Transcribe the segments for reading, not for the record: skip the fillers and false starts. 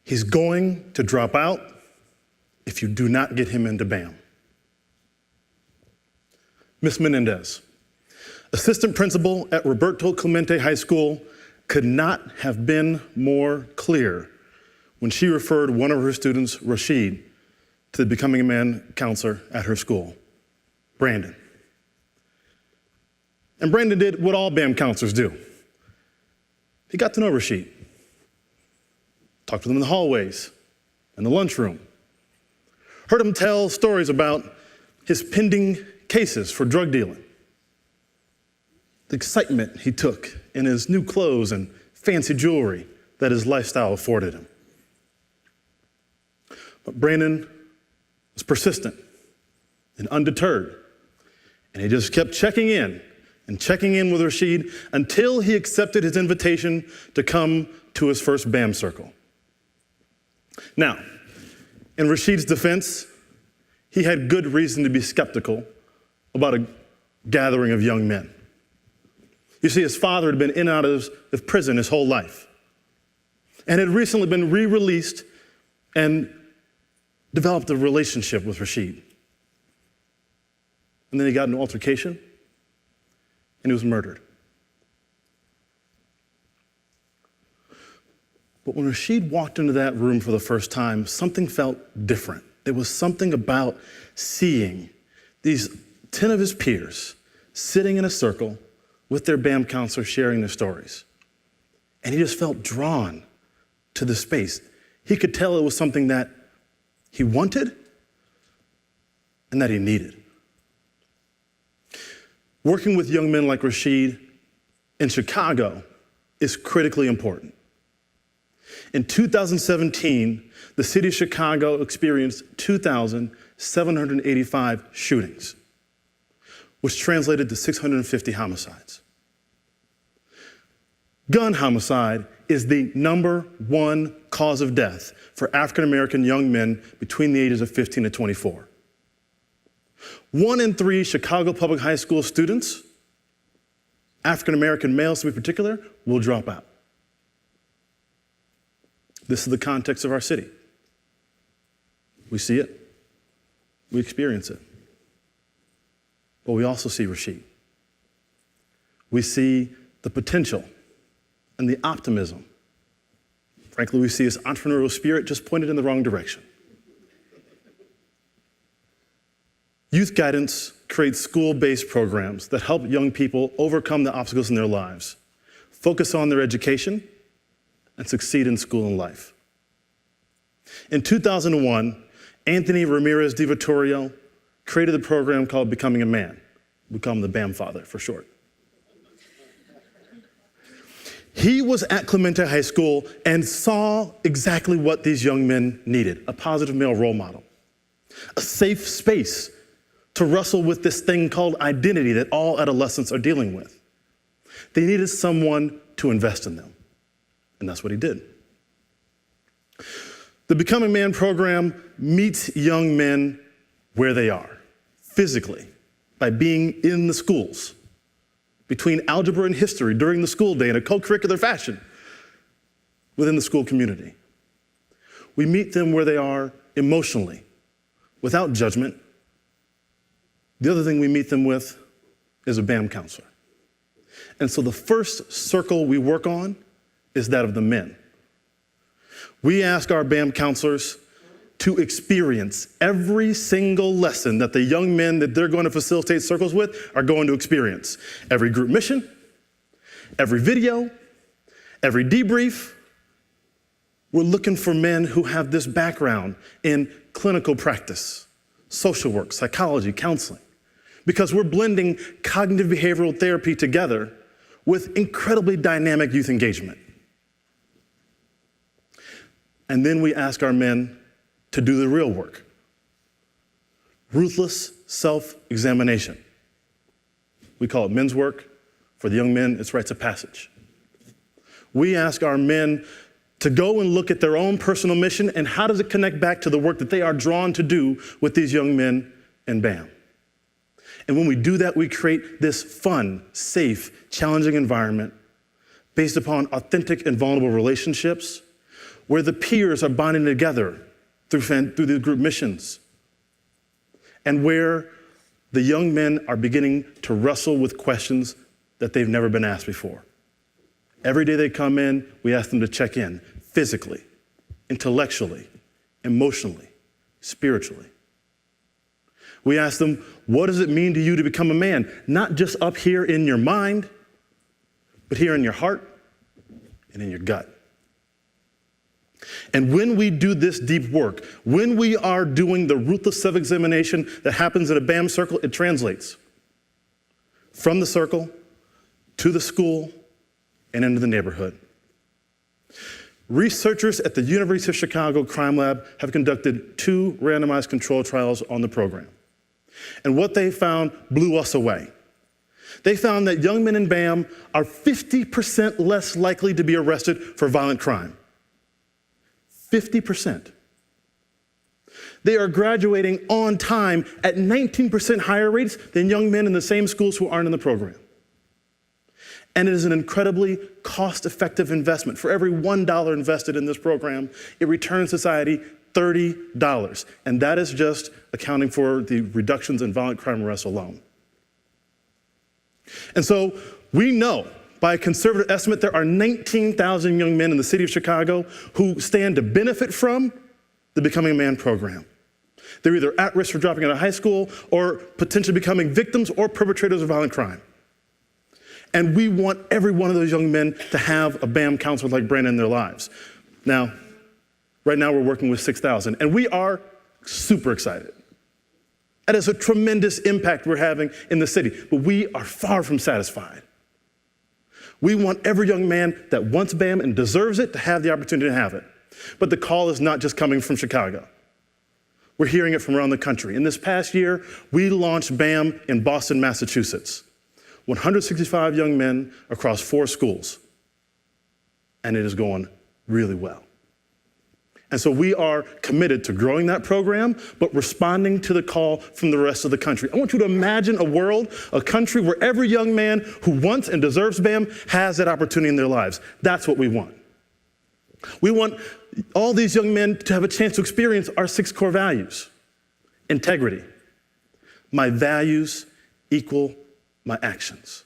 He's going to drop out if you do not get him into BAM. Ms. Menendez, assistant principal at Roberto Clemente High School, could not have been more clear when she referred one of her students, Rashid, to the Becoming a Man counselor at her school, Brandon. And Brandon did what all BAM counselors do. He got to know Rashid, talked with him in the hallways, in the lunchroom, heard him tell stories about his pending cases for drug dealing, the excitement he took in his new clothes and fancy jewelry that his lifestyle afforded him. But Brandon was persistent and undeterred, and he just kept checking in with Rashid until he accepted his invitation to come to his first BAM circle. Now, in Rashid's defense, he had good reason to be skeptical about a gathering of young men. You see, his father had been in and out of prison his whole life and had recently been re-released and developed a relationship with Rashid. And then he got in an altercation and he was murdered. But when Rashid walked into that room for the first time, something felt different. There was something about seeing these 10 of his peers sitting in a circle with their BAM counselor sharing their stories. And he just felt drawn to the space. He could tell it was something that he wanted and that he needed. Working with young men like Rashid in Chicago is critically important. In 2017, the city of Chicago experienced 2,785 shootings, which translated to 650 homicides. Gun homicide is the #1 cause of death for African-American young men between the ages of 15 to 24. 1 in 3 Chicago Public High School students, African-American males to be particular, will drop out. This is the context of our city. We see it, we experience it. But we also see Rashid. We see the potential and the optimism. Frankly, we see his entrepreneurial spirit just pointed in the wrong direction. Youth Guidance creates school-based programs that help young people overcome the obstacles in their lives, focus on their education, and succeed in school and life. In 2001, Anthony Ramirez de Vittorio created a program called Becoming a Man. We call him the BAM Father for short. He was at Clemente High School and saw exactly what these young men needed: a positive male role model, a safe space to wrestle with this thing called identity that all adolescents are dealing with. They needed someone to invest in them, and that's what he did. The Becoming Man program meets young men where they are, physically, by being in the schools, between algebra and history during the school day in a co-curricular fashion within the school community. We meet them where they are emotionally, without judgment. The other thing we meet them with is a BAM counselor. And so the first circle we work on is that of the men. We ask our BAM counselors to experience every single lesson that the young men that they're going to facilitate circles with are going to experience. Every group mission, every video, every debrief. We're looking for men who have this background in clinical practice, social work, psychology, counseling, because we're blending cognitive behavioral therapy together with incredibly dynamic youth engagement. And then we ask our men to do the real work. Ruthless self-examination. We call it men's work. For the young men, it's rites of passage. We ask our men to go and look at their own personal mission and how does it connect back to the work that they are drawn to do with these young men in BAM. And when we do that, we create this fun, safe, challenging environment based upon authentic and vulnerable relationships where the peers are bonding together through the group missions, and where the young men are beginning to wrestle with questions that they've never been asked before. Every day they come in, we ask them to check in physically, intellectually, emotionally, spiritually. We ask them, what does it mean to you to become a man? Not just up here in your mind, but here in your heart and in your gut. And when we do this deep work, when we are doing the ruthless self-examination that happens in a BAM circle, it translates from the circle to the school and into the neighborhood. Researchers at the University of Chicago Crime Lab have conducted 2 randomized control trials on the program. And what they found blew us away. They found that young men in BAM are 50% less likely to be arrested for violent crime. 50%. They are graduating on time at 19% higher rates than young men in the same schools who aren't in the program. And it is an incredibly cost-effective investment. For every $1 invested in this program, it returns society $30. And that is just accounting for the reductions in violent crime arrests alone. And so we know, by a conservative estimate, there are 19,000 young men in the city of Chicago who stand to benefit from the Becoming a Man program. They're either at risk for dropping out of high school or potentially becoming victims or perpetrators of violent crime. And we want every one of those young men to have a BAM counselor like Brandon in their lives. Now, right now we're working with 6,000, and we are super excited. That is a tremendous impact we're having in the city, but we are far from satisfied. We want every young man that wants BAM and deserves it to have the opportunity to have it. But the call is not just coming from Chicago. We're hearing it from around the country. In this past year, we launched BAM in Boston, Massachusetts. 165 young men across 4 schools. And it is going really well. And so we are committed to growing that program, but responding to the call from the rest of the country. I want you to imagine a world, a country where every young man who wants and deserves BAM has that opportunity in their lives. That's what we want. We want all these young men to have a chance to experience our 6 core values. Integrity. My values equal my actions.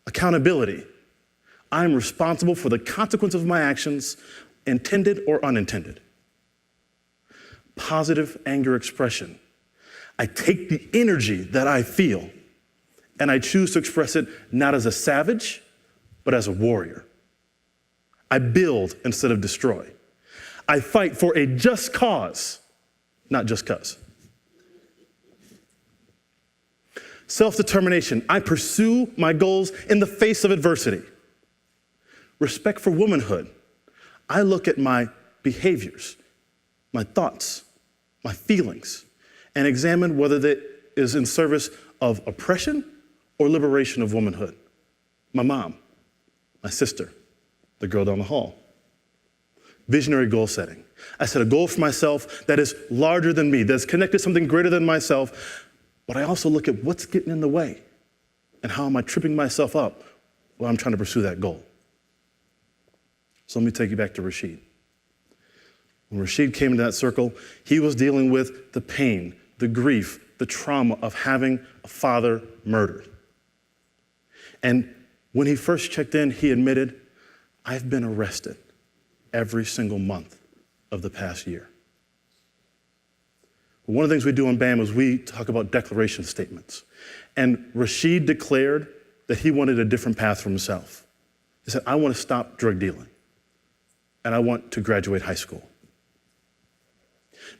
Accountability. I'm responsible for the consequence of my actions, intended or unintended. Positive anger expression. I take the energy that I feel and I choose to express it not as a savage, but as a warrior. I build instead of destroy. I fight for a just cause, not just 'cause. Self-determination. I pursue my goals in the face of adversity. Respect for womanhood. I look at my behaviors, my thoughts, my feelings, and examine whether that is in service of oppression or liberation of womanhood. My mom, my sister, the girl down the hall. Visionary goal setting. I set a goal for myself that is larger than me, that's connected to something greater than myself, but I also look at what's getting in the way and how am I tripping myself up while I'm trying to pursue that goal. So let me take you back to Rashid. When Rashid came into that circle, he was dealing with the pain, the grief, the trauma of having a father murdered. And when he first checked in, he admitted, I've been arrested every single month of the past year. One of the things we do on BAM is we talk about declaration statements. And Rashid declared that he wanted a different path for himself. He said, I want to stop drug dealing, and I want to graduate high school.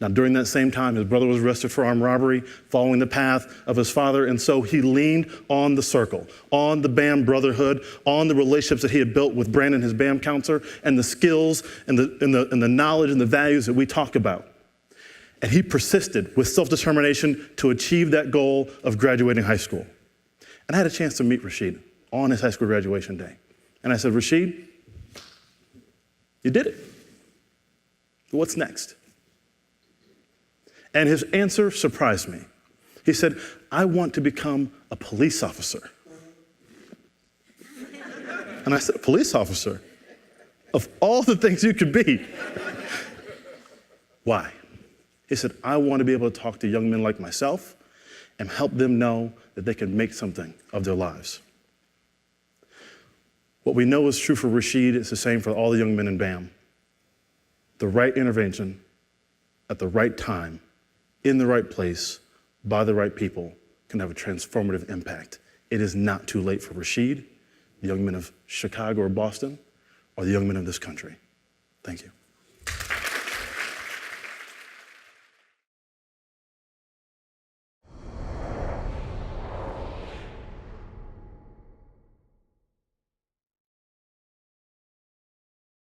Now, during that same time, his brother was arrested for armed robbery, following the path of his father, and so he leaned on the circle, on the BAM brotherhood, on the relationships that he had built with Brandon, his BAM counselor, and the skills and the knowledge and the values that we talk about. And he persisted with self-determination to achieve that goal of graduating high school. And I had a chance to meet Rashid on his high school graduation day. And I said, Rashid, you did it. What's next? And his answer surprised me. He said, I want to become a police officer. And I said, a police officer? of all the things you could be. Why? He said, I want to be able to talk to young men like myself and help them know that they can make something of their lives. What we know is true for Rashid is the same for all the young men in BAM. The right intervention at the right time, in the right place, by the right people can have a transformative impact. It is not too late for Rashid, the young men of Chicago or Boston, or the young men of this country. Thank you.